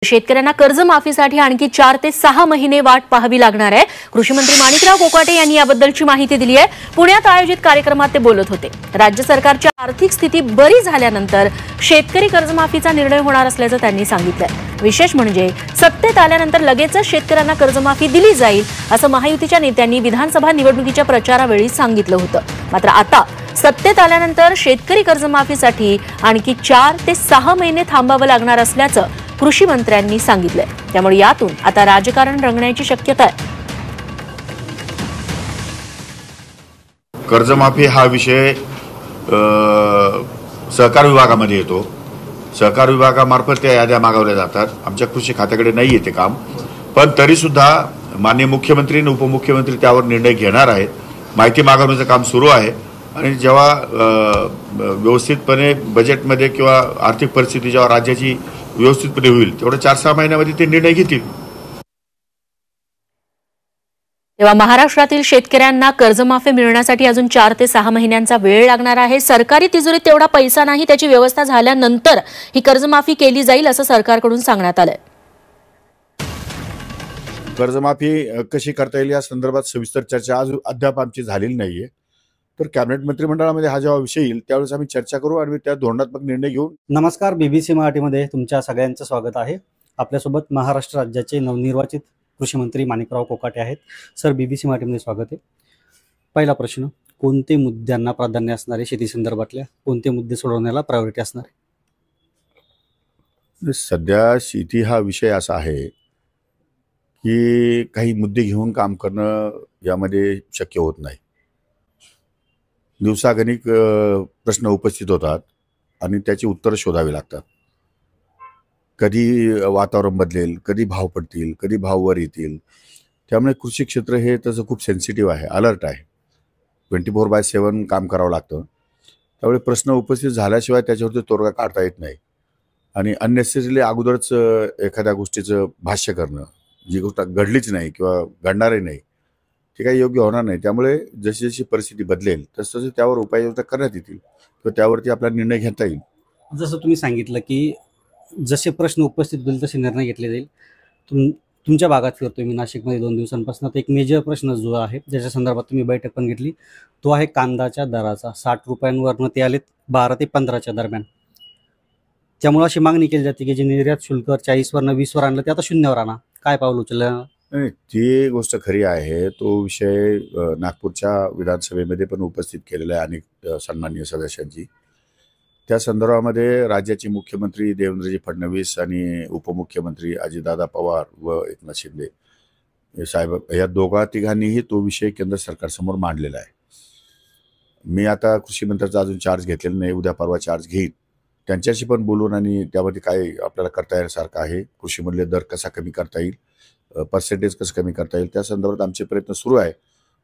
शेतकऱ्यांना कर्जमाफीसाठी आणखी 4 ते 6 महिने वाट पाहावी लागणार आहे। कृषी मंत्री माणिकराव कोकाटे यांनी याबद्दलची माहिती दिली आहे। पुण्यात आयोजित कार्यक्रमात ते बोलत होते। राज्य सरकारची आर्थिक स्थिती बरी झाल्यानंतर शेतकरी कर्जमाफीचा निर्णय होणार असल्याचं त्यांनी सांगितलं। विशेष म्हणजे सत्तेत आल्यानंतर लगेचच शेतकऱ्यांना कर्जमाफी दिली जाईल असं महायुतीच्या नेत्यांनी विधानसभा निवडणुकीच्या प्रचारावेळी सांगितलं होतं। मात्र आता सत्तेत आल्यानंतर शेतकरी कर्जमाफीसाठी आणखी 4 ते 6 महिने थांबावं लागणार असल्याचं कृषी मंत्र्यांनी सांगितलंय। त्यामुळे यातून आता राजकारण रंगण्याची शक्यता आहे। कर्जमाफी हा विषय सहकार विभागामध्ये येतो। सहकार विभागामार्फत त्या याद्या मागवल्या जातात। आमच्या कृषी खात्याकडे नाही येते काम, पण तरी सुद्धा माननीय मुख्यमंत्री आणि उपमुख्यमंत्री त्यावर निर्णय घेणार आहेत। माहिती मागवण्याचं काम सुरू आहे आणि जेव्हा व्यवस्थितपणे बजेटमध्ये किंवा आर्थिक परिस्थिती जेव्हा राज्याची व्यवस्थितपणे होईल तेवढं 4-6 महिन्यामध्ये ते निर्णय घेतील। तेव्हा महाराष्ट्रातील शेतकऱ्यांना कर्जमाफी मिळण्यासाठी अजून 4 ते 6 महिन्यांचा वेळ लागणार आहे। सरकारी तिजोरीत तेवढा पैसा नाही, त्याची व्यवस्था झाल्यानंतर ही कर्जमाफी केली जाईल असं सरकारकडून सांगण्यात आलंय। कर्जमाफी कशी करता येईल या संदर्भात सविस्तर चर्चा आज अद्याप आमची झालेली नाहीये। तर कॅबिनेट मंत्रिमंडळामध्ये हा जेव्हा विषय येईल त्यावेळेस आम्ही चर्चा करू आणि त्या धोरणात्मक निर्णय घेऊ। नमस्कार, बीबीसी मराठीमध्ये तुमच्या सगळ्यांचं स्वागत आहे। आपल्यासोबत महाराष्ट्र राज्याचे नवनिर्वाचित कृषी मंत्री माणिकराव कोकाटे आहेत। सर, बीबीसी मराठीमध्ये स्वागत आहे। पहिला प्रश्न, कोणते मुद्द्यांना प्राधान्य असणार आहे? शेती संदर्भातल्या कोणते मुद्दे सोडवण्याला प्रायोरिटी असणार आहे? सध्या शेती हा विषय असा आहे की काही मुद्दे घेऊन काम करणं यामध्ये शक्य होत नाही। दिवसागणिक प्रश्न उपस्थित होतात आणि त्याची उत्तरं शोधावी लागतात। कधी वातावरण बदलेल, कधी भाव पडतील, कधी भाव वर येतील। त्यामुळे कृषी क्षेत्र हे तसं खूप सेन्सिटिव्ह आहे, अलर्ट आहे। 24/7 काम करावं लागतं। त्यामुळे प्रश्न उपस्थित झाल्याशिवाय त्याच्यावरती तोडगा काढता येत नाही आणि अननेसेसरीली अगोदरच एखाद्या गोष्टीचं भाष्य करणं, जी गोष्ट घडलीच नाही किंवा घडणारही नाही, ते काही योग्य होणार नाही। त्यामुळे जशी जशी परिस्थिती बदलेल तसं त्यावर उपाययोजना करण्यात येतील किंवा त्यावरती आपला निर्णय घेता येईल। जसं तुम्ही सांगितलं की जसे प्रश्न उपस्थित होतील तसे निर्णय घेतले जाईल। तुमच्या भागात फिरतोय मी नाशिकमध्ये 2 दिवसांपासून, तर एक मेजर प्रश्न जो आहे ज्याच्या संदर्भात तुम्ही बैठक पण घेतली तो आहे कांद्याच्या दराचा। 60 रुपयांवरनं ते आलेत 12 ते 15च्या दरम्यान। त्यामुळे अशी मागणी केली जाते की जे निर्यात शुल्क 40वरनं 20वर आणलं ते आता 0वर आणा। काय पाऊल उचललं? नाही, ती गोष्ट खरी आहे। तो विषय नागपूरच्या विधानसभेमध्ये पण उपस्थित केलेला आहे अनेक सन्माननीय सदस्यांची। त्या संदर्भामध्ये राज्याचे मुख्यमंत्री देवेंद्रजी फडणवीस आणि उपमुख्यमंत्री अजितदादा पवार व एकनाथ शिंदे साहेब या दोघा-तिघांनीही तो विषय केंद्र सरकारसमोर मांडलेला आहे। मी आता कृषी मंत्र्याचा अजून चार्ज घेतलेला नाही, उद्या परवा चार्ज घेईन। त्यांच्याशी पण बोलून आणि त्यामध्ये काय आपल्याला करता येण्यासारखं आहे, कृषीमधले दर कसा कमी करता येईल, पर्सेंटेज कसं कमी करता येईल, त्या संदर्भात आमचे प्रयत्न सुरू आहे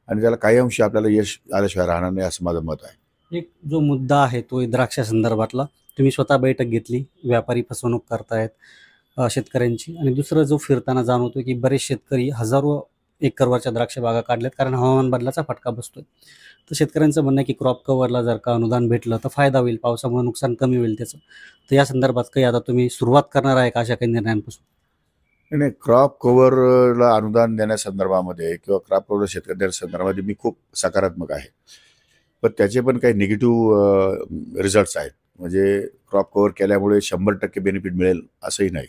आणि त्याला काही अंशी आपल्याला यश आल्याशिवाय राहणार नाही असं माझं मत आहे। एक जो मुद्दा आहे तो द्राक्षा संदर्भातला, तुम्ही स्वतः बैठक घेतली, व्यापारी फसवणूक करतायत शेतकऱ्यांची, आणि दुसरं जो फिरताना जाणवतो की बरेच शेतकरी हजारो एकरवरच्या द्राक्ष बागा काढल्यात कारण हवामान बदलाचा फटका बसतोय। तर शेतकऱ्यांचं म्हणणं आहे की क्रॉप कव्हरला जर का अनुदान भेटलं तर फायदा होईल, पावसामुळे नुकसान कमी होईल त्याचं। तर या संदर्भात काही आता तुम्ही सुरुवात करणार आहे का अशा काही निर्णयांपासून? नाही, क्रॉप कव्हरला अनुदान देण्यासंदर्भामध्ये किंवा क्रॉप कव्हर शेतकऱ्यांच्या संदर्भामध्ये मी खूप सकारात्मक आहे, पण त्याचे पण काही निगेटिव्ह रिझल्ट्स आहेत। म्हणजे क्रॉप कव्हर केल्यामुळे 100% बेनिफिट मिळेल असंही नाही,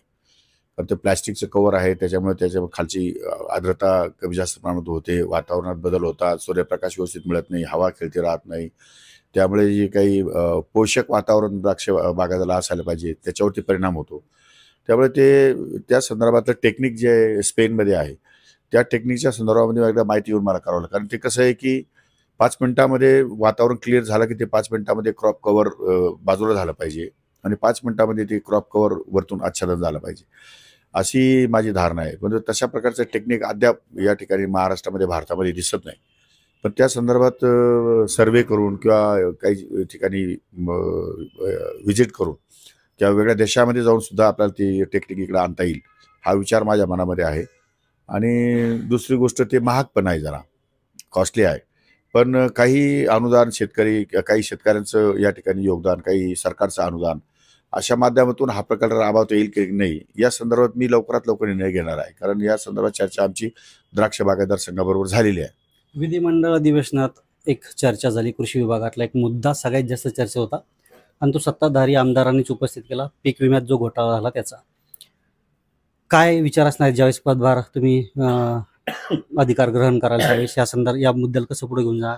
पण ते प्लॅस्टिकचं कव्हर आहे, त्याच्यामुळे त्याच्या खालची आर्द्रता कमी जास्त प्रमाणात होते, वातावरणात बदल होतात, सूर्यप्रकाश व्यवस्थित मिळत नाही, हवा खेळती राहत नाही। त्यामुळे जे काही पोषक वातावरण द्राक्ष बागाला असायला पाहिजे त्याच्यावरती परिणाम होतो। त्यामुळे ते त्या संदर्भातलं टेक्निक जे स्पेनमध्ये आहे त्या टेक्निकच्या संदर्भामध्ये एकदा माहिती येऊन मला करावं लागेल। कारण ते कसं आहे की 5 मिनिटामध्ये वातावरण क्लिअर झालं की ते 5 मिनिटामध्ये क्रॉप कव्हर बाजूला झालं पाहिजे आणि 5 मिनिटामध्ये ते क्रॉप कव्हर वरतून आच्छादन झालं पाहिजे, अशी माझी धारणा आहे। पण तशा प्रकारचं टेक्निक अद्याप या ठिकाणी महाराष्ट्रामध्ये भारतामध्ये दिसत नाही। पण त्या संदर्भात सर्वे करून किंवा काही ठिकाणी व्हिजिट करून किंवा वेगळ्या देशामध्ये जाऊन सुद्धा आपल्याला ती टेक्निक इकडे आणता येईल हा विचार माझ्या मनामध्ये आहे। आणि दुसरी गोष्ट, ते महाग पण आहे, जरा कॉस्टली आहे, पण काही अनुदान शेतकरी, काही शेतकऱ्यांचं या ठिकाणी योगदान, काही सरकारचं अनुदान अशा माध्यमातून हा प्रकार राबवता येईल की नाही या संदर्भात मी लवकरात लवकर निर्णय घेणार आहे, कारण या संदर्भात चर्चा आमची द्राक्ष बागायतदार संघाबरोबर झालेली आहे. विधिमंडळ अधिवेशनात एक चर्चा झाली, कृषी विभागातला एक मुद्दा सगळ्यात जास्त चर्चा होता आणि तो सत्ताधारी आमदारांनीच उपस्थित केला, पीक विम्यात जो घोटाळा झाला त्याचा. काय विचार असणार ज्यावेळेस पदभार तुम्ही अधिकार ग्रहण कराल त्यावेळेस या संदर्भात या मुद्द्याला कसं पुढे घेऊन जाणार?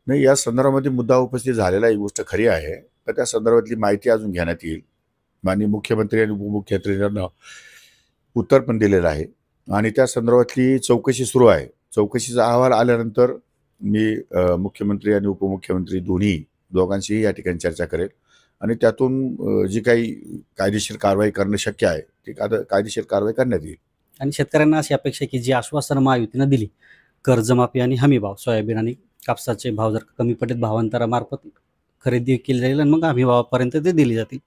नाही, या संदर्भामध्ये मुद्दा उपस्थित झालेला ही गोष्ट खरी आहे, तर त्या संदर्भातली माहिती अजून घेण्यात येईल. माननीय मुख्यमंत्री आणि उपमुख्यमंत्र्यांना उत्तर पण दिलेलं आहे आणि त्या संदर्भातली चौकशी सुरू आहे. चौकशीचा अहवाल आल्यानंतर मी मुख्यमंत्री आणि उपमुख्यमंत्री दोघांशीही या ठिकाणी चर्चा करेल आणि त्यातून जी काही कायदेशीर कारवाई करणं शक्य आहे ती कायदेशीर कारवाई करण्यात येईल. आणि शेतकऱ्यांना अशी अपेक्षा आहे की जी आश्वासनं महायुतीनं दिली, कर्जमाफी आणि हमी भाव, सोयाबीन आणि कापसाचे भाव जर कमी पडलेत भावांतरामार्फत खरेदी केली जाईल आणि मग हमी भावापर्यंत ते दिली जातील.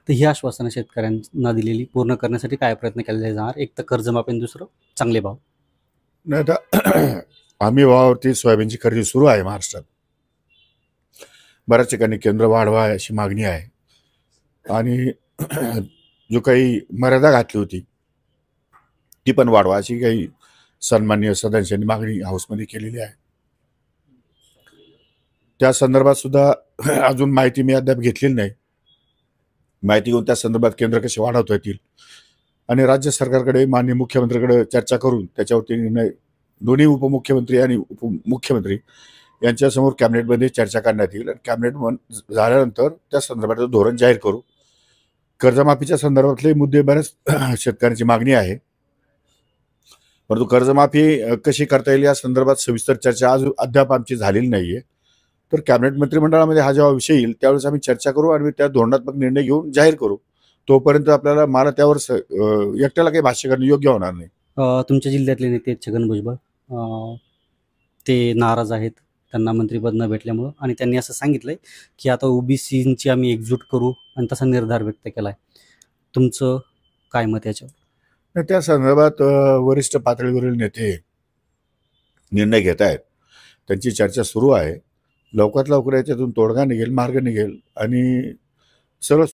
तर ही आश्वासनं शेतकऱ्यांना दिलेली पूर्ण करण्यासाठी काय प्रयत्न केले जाणार? एक तर कर्जमाफी आणि दुसरं चांगले भाव. नाही, आता हमी भावावरती सोयाबीनची खरेदी सुरू आहे महाराष्ट्रात. बऱ्याच ठिकाणी केंद्र वाढवा अशी मागणी आहे आणि जो काही मर्यादा घातली होती ती पण वाढवा अशी काही सन्माननीय सदस्यांनी मागणी हाऊसमध्ये केलेली आहे. त्या संदर्भात सुद्धा अजून माहिती मी अद्याप घेतलेली नाही. माहिती घेऊन त्या संदर्भात केंद्र कसे वाढवता येतील आणि राज्य सरकारकडे माननीय मुख्यमंत्र्यांकडे चर्चा करून त्याच्यावरती निर्णय दोन्ही उपमुख्यमंत्री आणि उपमुख्यमंत्री यांच्यासमोर कॅबिनेटमध्ये चर्चा करण्यात येईल आणि कॅबिनेट झाल्यानंतर त्या संदर्भात धोरण जाहीर करू. कर्जमाफीच्या संदर्भातले मुद्दे बऱ्याच शेतकऱ्यांची मागणी आहे, परंतु कर्जमाफी कशी करता येईल या संदर्भात सविस्तर चर्चा अद्याप आमची झालेली नाहीये. तर कॅबिनेट मंत्रिमंडळामध्ये हा जेव्हा विषय येईल त्यावेळेस आम्ही चर्चा करू आणि त्या धोरणात्मक निर्णय घेऊन जाहीर करू. तोपर्यंत मला त्यावर एकट्याला काही भाष्य करणं योग्य होणार नाही. तुमच्या जिल्ह्यातले नेते छगन भुजबळ ते नाराज आहेत त्यांना मंत्रिपद न भेटल्यामुळं आणि त्यांनी असं सांगितलंय की आता ओबीसींची आम्ही एकजूट करू आणि तसा निर्धार व्यक्त केलाय. तुमचं काय मत याच्यावर? त्या संदर्भात वरिष्ठ पातळीवरील नेते निर्णय घेत आहेत, त्यांची चर्चा सुरू आहे. लवकरात लवकर याच्यातून तोडगा निघेल, मार्ग निघेल आणि सर्व